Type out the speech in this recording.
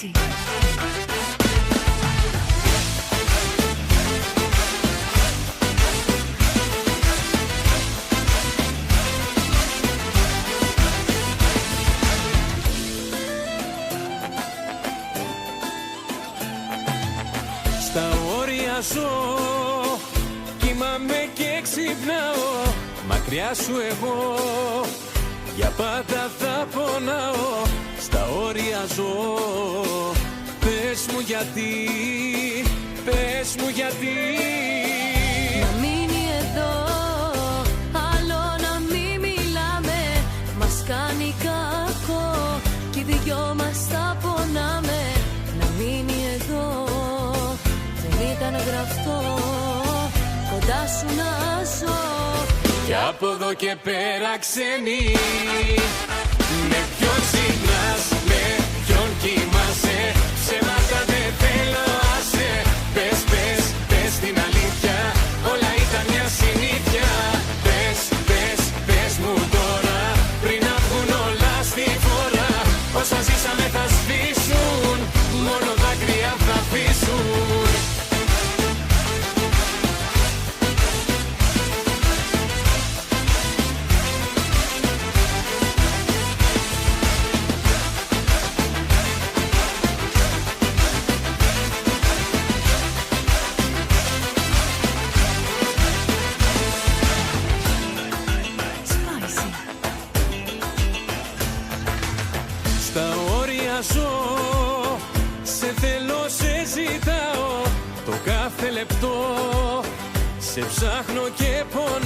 Spicy. Στα όρια ζω, κοιμάμαι και ξυπνάω. Μακριά σου εγώ, για πάντα θα πονάω. Στα όρια ζω, πες μου γιατί, πες μου γιατί. Να μείνει εδώ, άλλο να μην μιλάμε. Μας κάνει κακό κι οι δυο μας θα πονάμε. Να μείνει εδώ, δεν ήταν γραφτό κοντά σου να ζω. Κι από εδώ και πέρα ξένη, με ποιον ξυπνάς, με ποιον κοιμάσαι. Ψέματα δεν θέλω, άσε. Πες, πες, πες την αλήθεια, όλα ήταν μια συνήθεια. Πες, πες, πες μου τώρα, πριν να βγουν όλα στη φορά. Όσα ζήσαμε θα σβήσουν, μόνο δάκρυα θα αφήσουν. Στα όρια ζω, σε θέλω, σε ζητάω. Το κάθε λεπτό σε ψάχνω και πονάω.